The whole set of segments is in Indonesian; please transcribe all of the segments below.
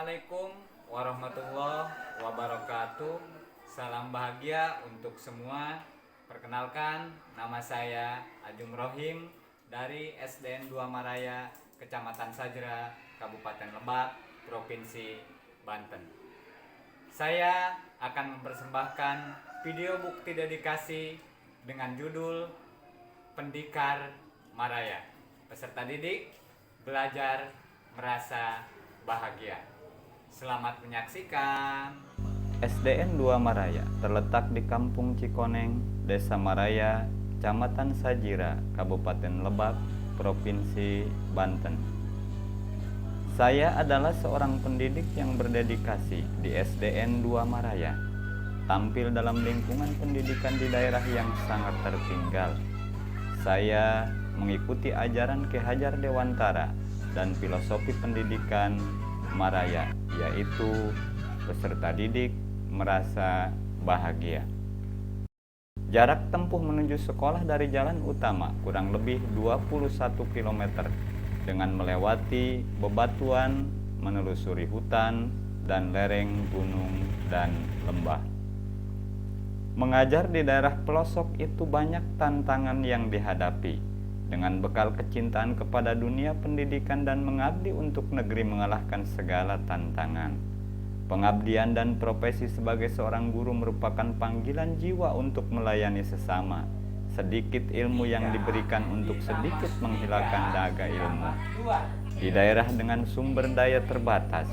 Assalamualaikum warahmatullahi wabarakatuh. Salam bahagia untuk semua. Perkenalkan, nama saya Ajung Rohim dari SDN 2 Maraya, Kecamatan Sajra, Kabupaten Lebak, Provinsi Banten. Saya akan mempersembahkan video bukti dedikasi dengan judul Pendikar Maraya. Peserta didik belajar merasa bahagia. Selamat menyaksikan. SDN 2 Maraya terletak di Kampung Cikoneng, Desa Maraya, Kecamatan Sajira, Kabupaten Lebak, Provinsi Banten. Saya adalah seorang pendidik yang berdedikasi di SDN 2 Maraya, tampil dalam lingkungan pendidikan di daerah yang sangat tertinggal. Saya mengikuti ajaran Ki Hajar Dewantara dan filosofi pendidikan Maraya, yaitu peserta didik merasa bahagia. Jarak tempuh menuju sekolah dari jalan utama kurang lebih 21 km dengan melewati bebatuan, menelusuri hutan dan lereng gunung dan lembah. Mengajar di daerah pelosok itu banyak tantangan yang dihadapi. Dengan bekal kecintaan kepada dunia pendidikan dan mengabdi untuk negeri mengalahkan segala tantangan. Pengabdian dan profesi sebagai seorang guru merupakan panggilan jiwa untuk melayani sesama. Sedikit ilmu yang diberikan untuk sedikit menghilangkan dahaga ilmu. Di daerah dengan sumber daya terbatas,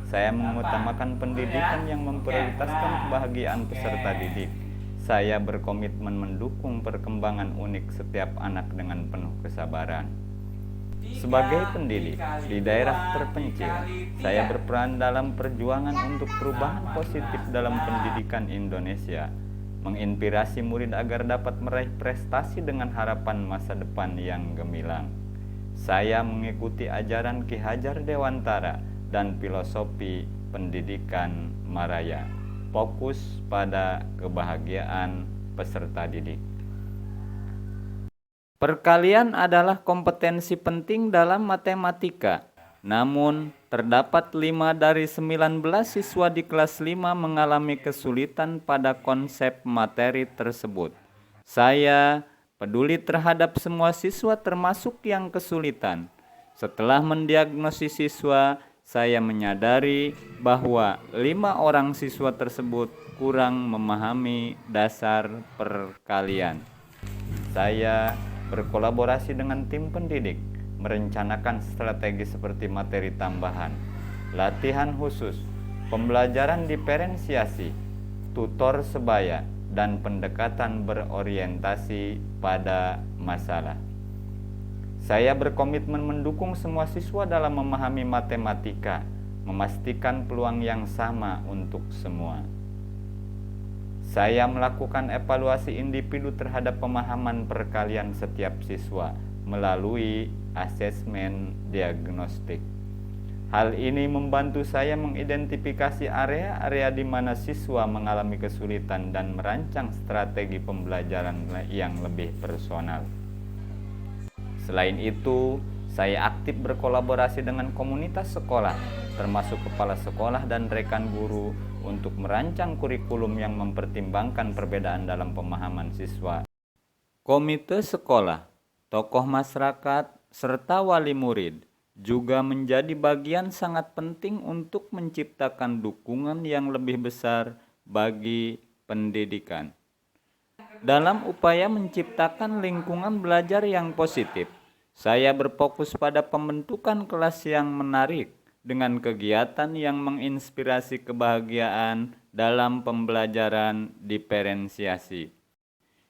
saya mengutamakan pendidikan yang memprioritaskan kebahagiaan peserta didik. Saya berkomitmen mendukung perkembangan unik setiap anak dengan penuh kesabaran. Sebagai pendidik di daerah terpencil, saya berperan dalam perjuangan untuk perubahan positif dalam pendidikan Indonesia, menginspirasi murid agar dapat meraih prestasi dengan harapan masa depan yang gemilang. Saya mengikuti ajaran Ki Hajar Dewantara dan filosofi pendidikan Maraya. Fokus pada kebahagiaan peserta didik. Perkalian adalah kompetensi penting dalam matematika. Namun, terdapat 5 dari 19 siswa di kelas 5 mengalami kesulitan pada konsep materi tersebut. Saya peduli terhadap semua siswa termasuk yang kesulitan. Setelah mendiagnosis siswa, saya menyadari bahwa 5 orang siswa tersebut kurang memahami dasar perkalian. Saya berkolaborasi dengan tim pendidik, merencanakan strategi seperti materi tambahan, latihan khusus, pembelajaran diferensiasi, tutor sebaya, dan pendekatan berorientasi pada masalah. Saya berkomitmen mendukung semua siswa dalam memahami matematika, memastikan peluang yang sama untuk semua. Saya melakukan evaluasi individu terhadap pemahaman perkalian setiap siswa melalui asesmen diagnostik. Hal ini membantu saya mengidentifikasi area-area di mana siswa mengalami kesulitan dan merancang strategi pembelajaran yang lebih personal. Selain itu, saya aktif berkolaborasi dengan komunitas sekolah, termasuk kepala sekolah dan rekan guru, untuk merancang kurikulum yang mempertimbangkan perbedaan dalam pemahaman siswa. Komite sekolah, tokoh masyarakat, serta wali murid juga menjadi bagian sangat penting untuk menciptakan dukungan yang lebih besar bagi pendidikan. Dalam upaya menciptakan lingkungan belajar yang positif, saya berfokus pada pembentukan kelas yang menarik dengan kegiatan yang menginspirasi kebahagiaan dalam pembelajaran diferensiasi.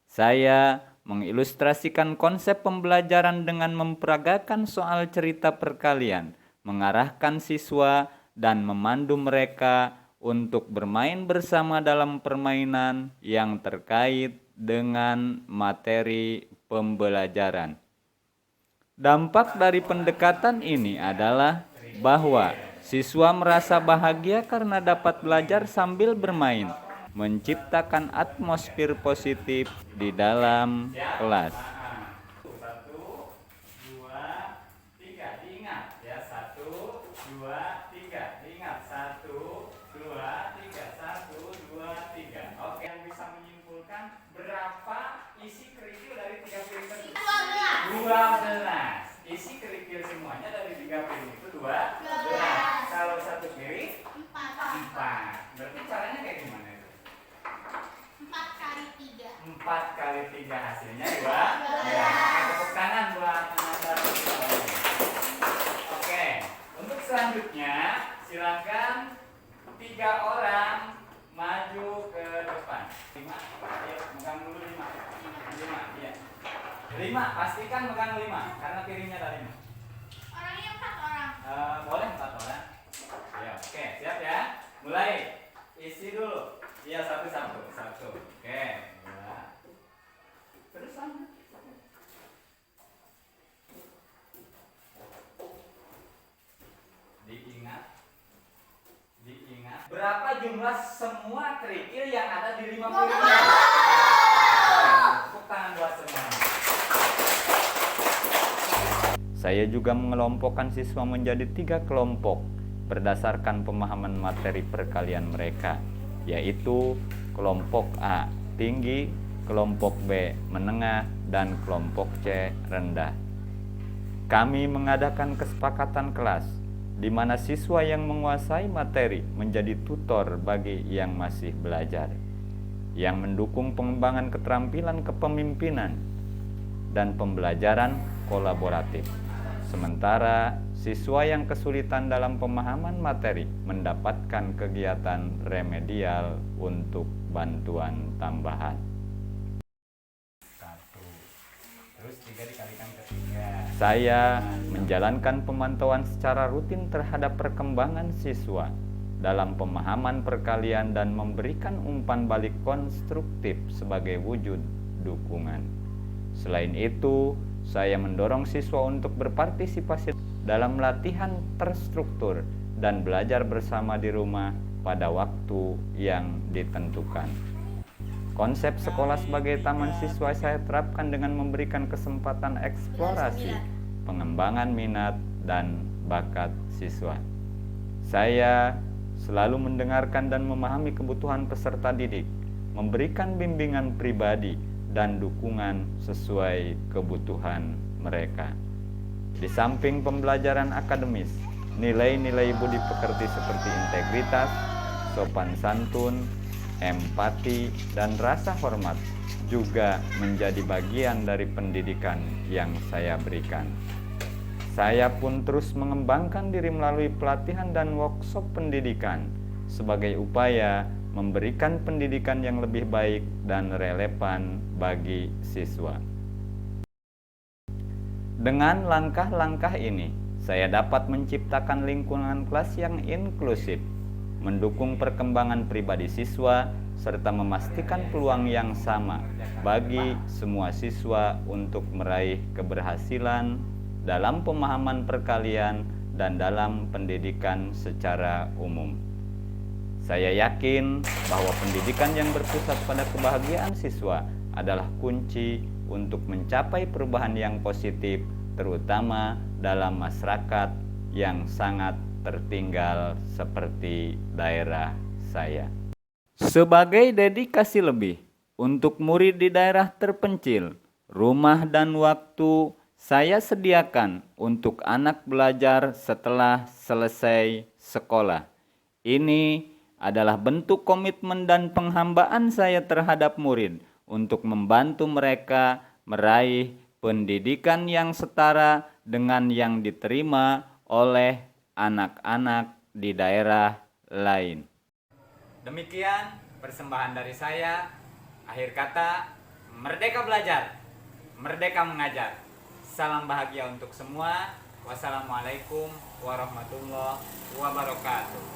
Saya mengilustrasikan konsep pembelajaran dengan memperagakan soal cerita perkalian, mengarahkan siswa dan memandu mereka untuk bermain bersama dalam permainan yang terkait dengan materi pembelajaran. Dampak dari pendekatan ini adalah bahwa siswa merasa bahagia karena dapat belajar sambil bermain, menciptakan atmosfer positif di dalam kelas. 1, 2, 3, diingat ya, 1, 2, 3, diingat. berapa isi kerikil dari 3 piring tersebut? 12. 12. Isi kerikil semuanya dari 3 piring itu 12. Kalau 1 piring 4. Berarti caranya kayak gimana itu? 4 kali 3. 4 kali 3 hasilnya 2. Ya, tepuk tangan buat anak-anak. Oke, untuk selanjutnya silakan 3 orang maju ke depan. 5, ayo megang dulu 5. 5, iya. 5, pastikan megang 5 karena piringnya ada 5. Orangnya 4 orang. Boleh 4 orang. Ya, oke, siap ya. Mulai. Isi dulu. Iya, satu. Oke. Terus sama. Diingat. Berapa jumlah semua kerikil yang ada di 5 piring? Tepuk tangan buat semua. Saya juga mengelompokkan siswa menjadi 3 kelompok berdasarkan pemahaman materi perkalian mereka, yaitu kelompok A tinggi, kelompok B menengah, dan kelompok C rendah. Kami mengadakan kesepakatan kelas di mana siswa yang menguasai materi menjadi tutor bagi yang masih belajar, yang mendukung pengembangan keterampilan kepemimpinan dan pembelajaran kolaboratif. Sementara siswa yang kesulitan dalam pemahaman materi mendapatkan kegiatan remedial untuk bantuan tambahan. 1. Terus 3 dikalikan ke 3. Saya menjalankan pemantauan secara rutin terhadap perkembangan siswa dalam pemahaman perkalian dan memberikan umpan balik konstruktif sebagai wujud dukungan. Selain itu, saya mendorong siswa untuk berpartisipasi dalam latihan terstruktur dan belajar bersama di rumah pada waktu yang ditentukan. Konsep sekolah sebagai taman siswa saya terapkan dengan memberikan kesempatan eksplorasi, pengembangan minat, dan bakat siswa. Saya selalu mendengarkan dan memahami kebutuhan peserta didik, memberikan bimbingan pribadi dan dukungan sesuai kebutuhan mereka. Di samping pembelajaran akademis, nilai-nilai budi pekerti seperti integritas, sopan santun, empati, dan rasa hormat juga menjadi bagian dari pendidikan yang saya berikan. Saya pun terus mengembangkan diri melalui pelatihan dan workshop pendidikan sebagai upaya memberikan pendidikan yang lebih baik dan relevan bagi siswa. Dengan langkah-langkah ini, saya dapat menciptakan lingkungan kelas yang inklusif, mendukung perkembangan pribadi siswa, serta memastikan peluang yang sama bagi semua siswa untuk meraih keberhasilan dalam pemahaman perkalian dan dalam pendidikan secara umum. Saya yakin bahwa pendidikan yang berpusat pada kebahagiaan siswa adalah kunci untuk mencapai perubahan yang positif, terutama dalam masyarakat yang sangat tertinggal seperti daerah saya. Sebagai dedikasi lebih untuk murid di daerah terpencil, rumah dan waktu saya sediakan untuk anak belajar setelah selesai sekolah. Ini adalah bentuk komitmen dan penghambaan saya terhadap murid untuk membantu mereka meraih pendidikan yang setara dengan yang diterima oleh anak-anak di daerah lain. Demikian persembahan dari saya. Akhir kata, merdeka belajar, merdeka mengajar. Salam bahagia untuk semua. Wassalamualaikum warahmatullahi wabarakatuh.